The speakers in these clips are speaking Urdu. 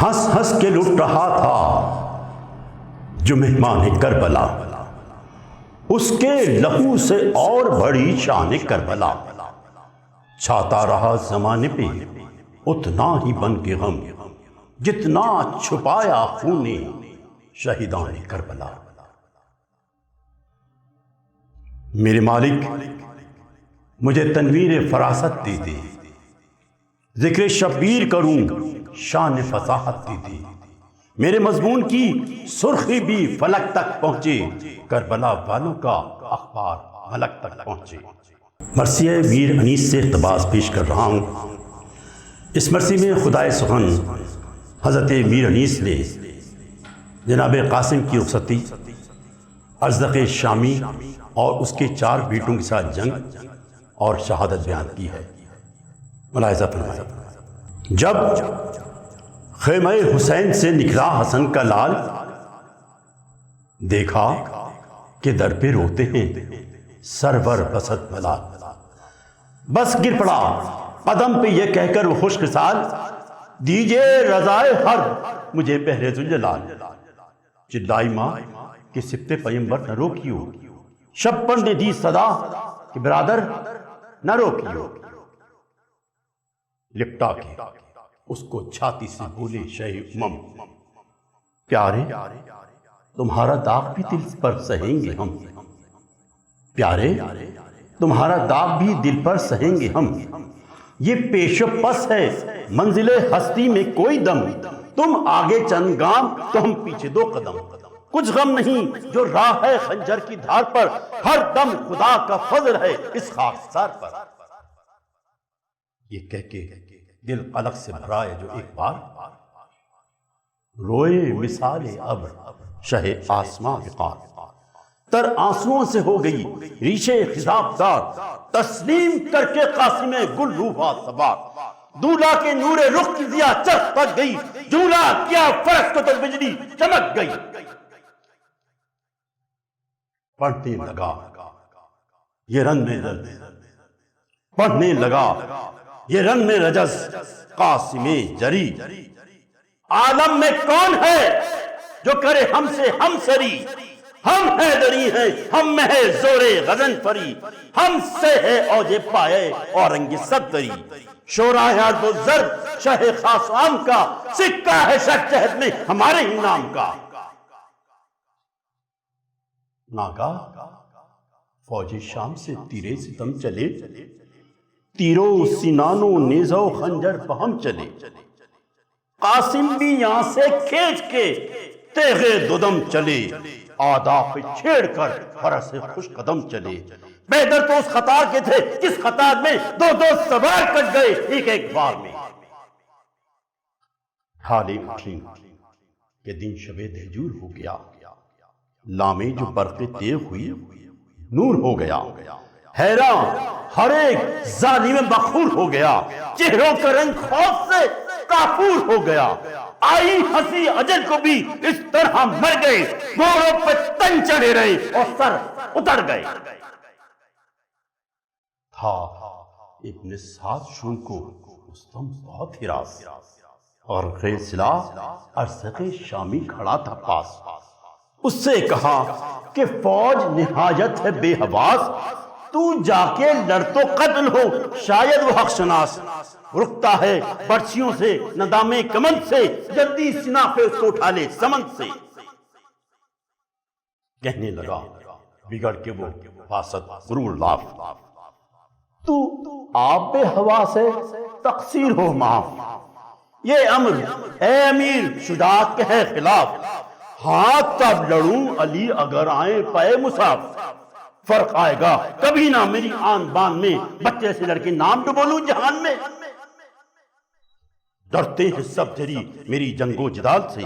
ہنس ہنس کے لٹ رہا تھا جو مہمان کربلا، اس کے لہو سے اور بڑی شان کربلا، چھاتا رہا زمانے پہ اتنا ہی بن کے غم جتنا چھپایا خون شہیدان کربلا۔ میرے مالک مجھے تنویر فراست دے دے، ذکر شبیر کروں شان فصاحت دے دے، میرے مضمون کی سرخی بھی فلک تک پہنچے، کربلا والوں کا اخبار ملک تک پہنچے۔ مرثیہ میر انیس سے اقتباس پیش کر رہا ہوں۔ اس مرثی میں خدائے سخن حضرت میر انیس نے جناب قاسم کی رخصتی، ازدق شامی اور اس کے 4 بیٹوں کے ساتھ جنگ اور شہادت بیان کی ہے۔ ملاحظہ فرمائیں، جب خیمہ حسین سے نکلا حسن کا لال، دیکھا کہ در پہ روتے ہیں سرور بسط ملال، بس گر پڑا قدم پہ یہ کہہ کر وہ خوش خصال، دیجئے رضائے ہر مجھے بہر ذوالجلال۔ چلائی ماں کہ سبت پیمبر نہ روکیو، شبپن نے دی صدا کہ برادر نہ روکیو، لپٹا کے اس کو چھاتی سے بولے شہ امم، پیارے تمہارا داغ بھی دل پر سہیں گے ہم، پیارے تمہارا داغ بھی دل پر سہیں گے ہم، یہ پیش و پس ہے منزل ہستی میں کوئی دم، تم آگے چند گام تو ہم پیچھے 2 قدم، کچھ غم نہیں جو راہ ہے خنجر کی دھار پر، ہر دم خدا کا فضل ہے اس خاکسار پر۔ یہ کہہ کے دل قلق سے بھرائے جو ایک بار، روئے مثال ابر شہ آسماں وقار، تر آنسوؤں سے ہو گئی ریشے خضاب دار، تسلیم کر کے قاسم گل روحا سوار، دولہا کے نور رخ کی ضیا چرخ پک گئی، جھولا کیا فرس کو تو بجلی چمک گئی۔ پڑھنے لگا یہ رن میں پڑھنے لگا یہ رن میں رجز قاسم جری، عالم میں کون ہے جو کرے ہم سے ہم سری، ہم حیدری ہیں ہم میں ہے زور غزن فری، ہم سے ہے اوج پائے اورنگ صدری، شورا ہے عرض و زرد شہ خاص عام کا، سکہ ہے شک چہت میں ہمارے ہی نام کا۔ ناگاہ فوج شام سے تیرے ستم چلے، تیروں سنانوں نیزوں خنجر پہم چلے، قاسم بھی یہاں سے کھینچ کے تیغے دودم چلے، آداب پہ چھیڑ کر فرس خوش قدم چلے، بیدر تو اس خطار کے تھے جس خطار میں 2 سوار کٹ گئے ایک ایک بار میں۔ حالے اٹھیں کہ دن شب دہجور ہو گیا، لامے جو برق تیغ ہوئی نور ہو گیا، حیران ہر ایک ظالم مخور ہو گیا، چہروں کا رنگ خوف سے کافور ہو گیا، آئی ہنسی اجل کو بھی اس طرح مر گئے، گھوڑوں پہ تن چڑھے رہے اور سر اتر گئے۔ تھا ابن سعد شون کو رستم بہت ہراس، اور غیر سلاح ارزق شامی کھڑا تھا پاس، اس سے کہا کہ فوج نہایت ہے بے حواس، تو جا کے لڑ تو قتل ہو شاید وہ حق شناس، رکتا ہے برچھیوں سے ندامے کمند سے، جلدی سنا پہ اس کو اٹھا لے سمند سے۔ کہنے لگا بگڑ کے وہ فاسد غرور لاف، تو آپ بے حواس ہے تقصیر ہو معاف، یہ امر اے امیر شجاعت کے ہے خلاف، ہاں تب لڑوں علی اگر آئیں پائے مصاف، فرق آئے گا کبھی نہ میری آن بان میں، بچے سے لڑکے نام تو بولوں جہان میں، ڈرتے ہیں سب جری میری جنگ و جدال سے،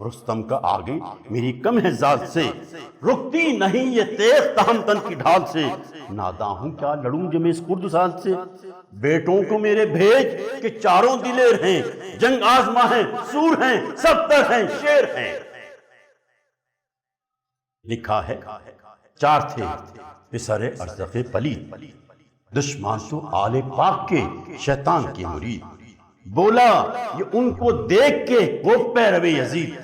رستم کا آگے میری کم ہے ذات سے، رکتی نہیں یہ تیز تہم تن کی ڈھال سے، ناداں ہوں کیا لڑوں جو میں اس خرد سال سے، بیٹوں کو میرے بھیج کہ 4 دلیر ہیں، جنگ آزما ہیں سور ہیں 70 ہیں شیر ہیں۔ لکھا ہے 4 تھے پسر ارزق پلید، دشمن تو آل پاک کے شیطان کے مرید، بولا یہ ان کو دیکھ کے وہ پیرو یزید،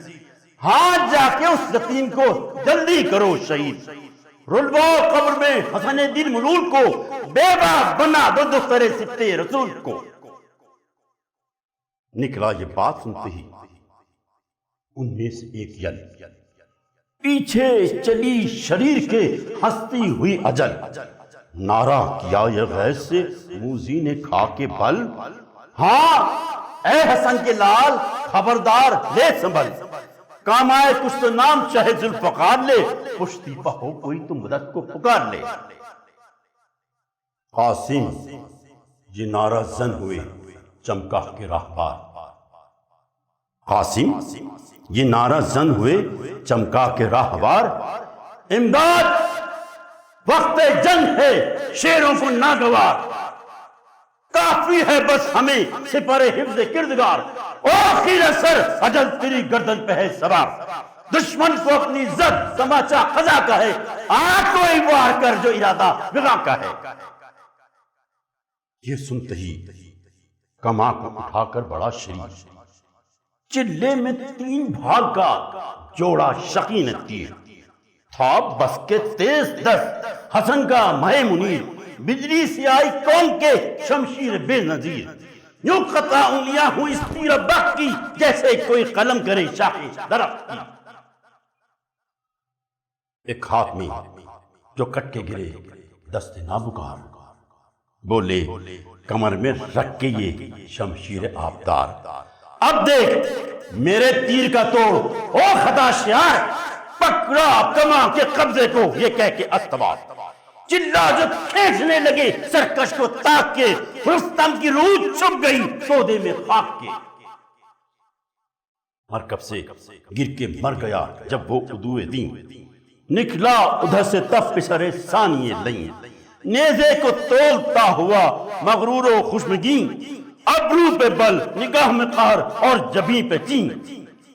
ہاں جا کے اس یتیم کو جلدی کرو شہید، رلوا قبر میں حسن دین ملول کو بیوہ بنا دو دختر سبط رسول کو۔ نکلا یہ بات سنتے ہی ان میں سے ایک یل، پیچھے چلی شریر کے ہستی ہوئی اجل، نعرہ کیا یہ غیظ سے موذی نے کھا کے بل، ہاں اے حسن کے لال خبردار لے سنبھل، کام آئے کچھ تو نام چاہے ذوالفقار لے، پشتی پہ ہو کوئی تو مدد کو پکار لے۔ قاسم یہ نعرہ زن ہوئے چمکا کے راہبار، قاسم یہ نعرہ زن ہوئے چمکا کے راہبار، امداد وقت جنگ ہے شیروں کو ناگوار، کافی ہے بس ہمیں سپر حفظ کردگار، آخر اثر اجل تیری گردن پہ ہے سوار، دشمن کو اپنی زد سماچا قضا کا ہے، کوئی وار کر جو ارادہ وغا کا ہے۔ یہ سنتے ہی کما کو اٹھا کر بڑا شریف، چلے میں 3 بھاگ کا جوڑا شقین تیر، تھا بس کے تیز دست حسن کا مہ منیر، بجلی سے آئی قوم کے شمشیر بے نظیر، یوں قطع انگلیاں ہوں اس تیر بخت کی، جیسے کوئی قلم کرے شاخ درخت کی۔ ایک ہاتھ میں جو کٹ کے گرے دست نابکار، بولے کمر میں رکھ کے یہ شمشیر آبدار، اب دیکھ میرے تیر کا توڑ او خطا شیار، پکڑا کما کے قبضے کو یہ کہہ کے استوار، چلا جو کھینچنے لگے سرکش کو تاک کے، رستم کی روح چھپ گئی سودے میں خاک کے، مرکب سے گر کے مر گیا جب وہ عدوِ دین، نکلا ادھر سے تف پسرے ثانیے لئیں، نیزے کو تولتا ہوا مغرور و خوشمگین، ابرو پہ بل نگاہ میں قہر اور جبیں پہ چین،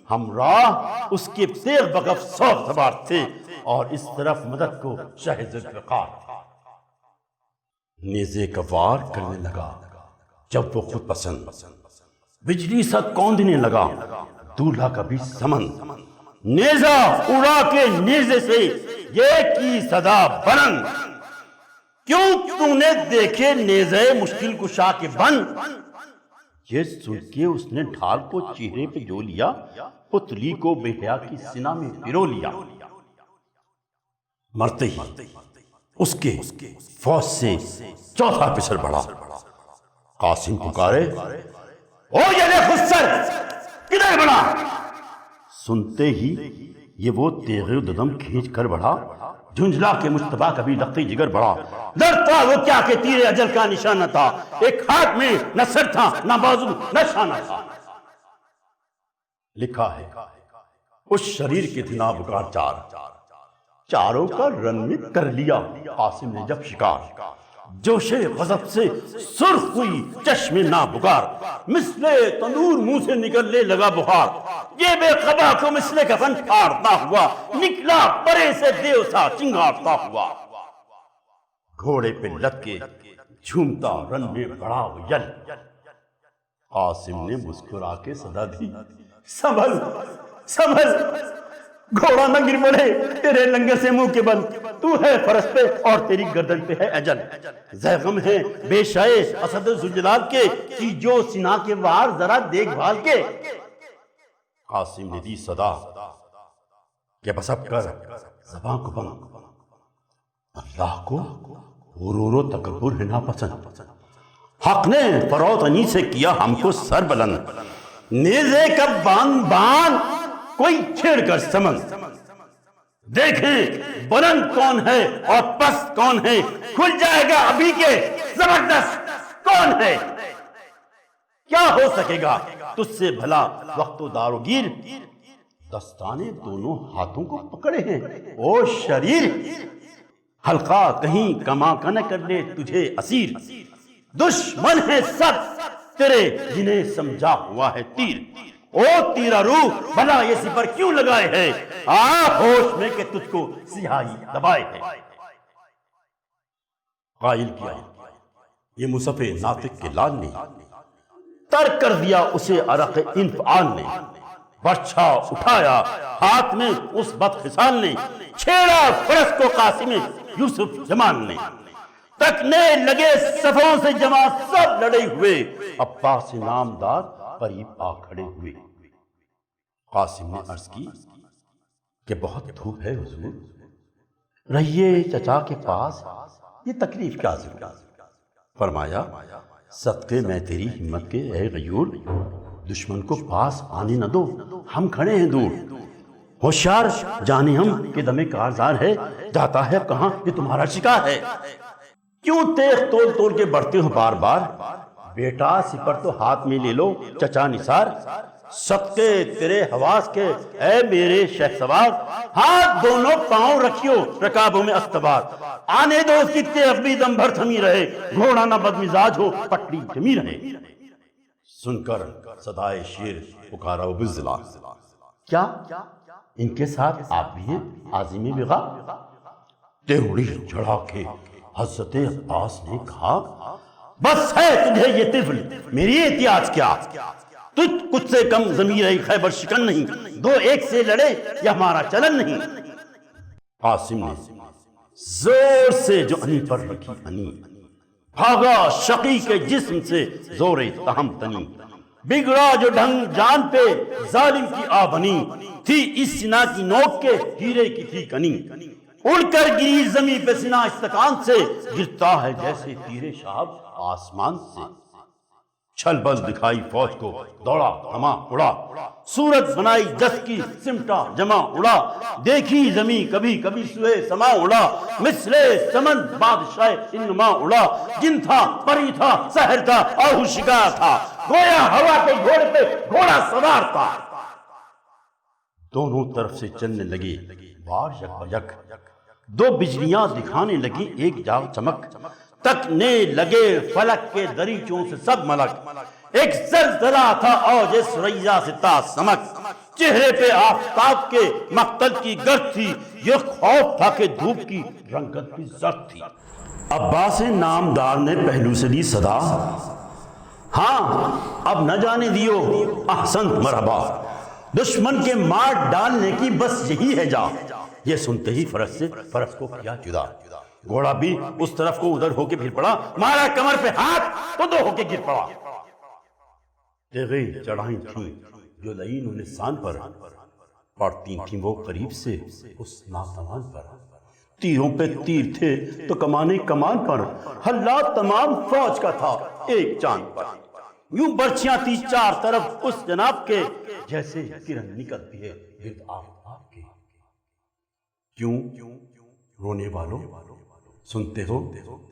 ہمراہ اس کے تیغ بغف 100 سوار تھے، اور اس طرف مدد کو شاہ ذوالفقار، نیزے کا وار کرنے لگا جب وہ خود پسند، بجلی سا کوندنے لگا دولہا کا بھی سمن، نیزہ اڑا کے نیزے سے یہ کی صدا بلند، کیوں تو نے دیکھے نیزے مشکل کشا کے بن، یہ سن کے اس نے ڈھال کو چہرے پہ جو لیا، پتلی کو بے حیا کی سینہ میں پرو لیا، مرتے ہی اس کے فوج سے چوتھا پسر بڑھا، قاسم پکارے او یلے خسر کدھر بڑھا، سنتے ہی یہ وہ تیغ ددم کھینچ کر بڑھا، جھنجلا کے مجتبیٰ کبھی لختی جگر بڑھا، ڈرتا وہ کیا کہ تیر اجل کا نشانہ تھا، ایک ہاتھ میں نہ سر تھا نہ بازو نہ شانہ تھا، لکھا ہے اس شریر کے تھی نابکار چاروں کا رن میں کر لیا قاسم نے جب شکار، جوش غضب سے سرخ ہوئی چشم نابکار، مثل تنور منہ سے نکلنے لگا بخار، یہ بے قبا کو مثل کفن پھاڑتا ہوا، نکلا پرے سے دیو سا چنگارتا ہوا، گھوڑے پہ لد کے جھومتا رن میں بڑا یل، قاسم نے مسکرا کے صدا دی سنبھل سنبھل، گھوڑا نہ گر پڑے تیرے لنگر سے منہ کے بل، تو ہے فرس پہ اور تیری گردن پہ ہے اجل، زیغم ہے بے شائع اسد ذوالجلال کے، کی جو سنا کے وار ذرا دیکھ بھال کے، قاسم نے دی صدا کہ بس اب کر زباں کو بند، اللہ کو غرور و تکبر ہے ناپسند، حق نے فروتنی سے کیا ہم کو سر بلند، نیزے کا باندھ کوئی چھیڑ کر سمجھ، دیکھیں بلند کون ہے اور پست کون ہے، کھل جائے گا ابھی کے زبردست کون ہے، کیا ہو سکے گا تجھ سے بھلا وقت و داروگیر، دستانے دونوں ہاتھوں کو پکڑے ہیں او شریر، حلقہ کہیں کما کا نہ کر لے تجھے اسیر، دشمن ہے سب تیرے جنہیں سمجھا ہوا ہے تیر، او تیرا روح بھلا یہ سپر کیوں لگائے ہے، ہوش میں کہ تجھ کو سیاہی دبائے ہے، قائل کیا یہ مصحف ناطق کے لال نے، تر کر دیا اسے عرق انفعال نے، برچھا اٹھایا ہاتھ میں اس بدخصال نے، چھیڑا فرس کو قاسم یوسف جمال نے، تکنے لگے صفوں سے جمع سب لڑے ہوئے، عباس نامدار قریب آ کھڑے ہوئے۔ قاسم نے عرض کی کہ بہت دھوپ ہے حضور، رہیے چچا کے پاس، یہ تکلیف کیا ضرورت؟ فرمایا صدقے میں تیری ہمت کے اے غیور، دشمن کو پاس آنے نہ دو، ہم کھڑے ہیں دور، ہوشیار جانے ہم کہ دم کارزار ہے، جاتا ہے کہاں یہ تمہارا شکار ہے، کیوں تیغ تول تول کے بڑھتے ہو بار بار، بیٹا سپر تو ہاتھ میں لے لو چچا نثار، صدقے تیرے حواس کے اے میرے شہسوار، ہاتھ دونوں پاؤں رکھیو رکابوں میں استوار، آنے دو اس کی تیغ بھی دم بھر تھمی رہے، گھوڑا نہ بدمزاج ہو پٹڑی جمی رہے۔ سن کر صدائے شیر پکارا و بزلا، کیا ان کے ساتھ آپ بھی ہیں عازم بغا؟ تیوڑی چڑھا کے حضرت عباس نے کہا بس ہے تجھے یہ طفل میری احتیاط کیا، تجھ کچھ سے کم ضمیر خیبر شکن نہیں، دو ایک سے لڑے یہ ہمارا چلن نہیں۔ قاسم نے زور سے جو انی پر رکھی انی، بھاگا شقی کے جسم سے زور تہم تنی، بگڑا جو ڈھنگ جان پہ ظالم کی آبنی، تھی اس سنا کی نوک کے ہیرے کی تھی کنی، اڑ کر گری زمین پہ سنا استکان سے، گرتا ہے جیسے تیر شہاب آسمان سے۔ چھل بل دکھائی فوج کو دوڑا ہما اڑا، صورت بنائی جس کی سمٹا جمع اڑا، دیکھی زمین کبھی کبھی سوئے سما اڑا، مثل سمن بادشاہ انما اڑا، جن تھا پری تھا سحر تھا آہو شکار تھا، گویا ہوا کے گھوڑے پہ گھوڑا سوار تھا۔ دونوں طرف سے چلنے لگے وار یک بیک، دو بجلیاں دکھانے لگی ایک جاگ چمک، تکنے لگے فلک کے دریچوں سے سب ملک، ایک زلزلہ تھا اوج سریا سے تا سمک، چہرے پہ آفتاب کے مقتل کی گرد تھی، یہ خوف تھا کہ دھوپ کی رنگت بھی زرد تھی۔ عباس نامدار نے پہلو سے دی صدا، ہاں اب نہ جانے دیو احسنت مرحبا، دشمن کے مار ڈالنے کی بس یہی ہے جا۔ یہ سنتے ہی فرس سے فرس کو کیا جدا، گھوڑا بھی اس طرف کو ادھر ہو کے پھر پڑا، مارا کمر پہ ہاتھ تو دو ہو کے گر پڑا۔ تیغیں چڑھائیں تھیں جو لئین و نسان پر، پڑتی تھیں وہ قریب سے اس ناتوان پر، تیروں پہ تیر تھے تو کمانے کمان پر، حلہ تمام فوج کا تھا ایک چاند پر، یوں برچیاں تھی چار طرف اس جناب کے، جیسے کرن نکلتی ہے گرد آفتاب کے۔ کیوں رونے والوں سنتے ہو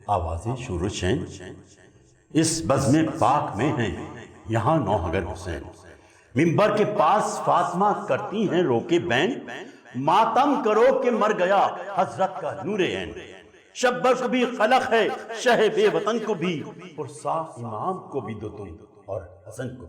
آوازیں شور و شین، اس بزم پاک میں ہیں یہاں نوحگر حسین، منبر کے پاس فاطمہ کرتی ہیں رو کے بین، ماتم کرو کہ مر گیا حضرت کا نور عین، شبر کو بھی خلق ہے شہ بے وطن کو بھی، اور صاف امام کو بھی دو تم اور حسن کو۔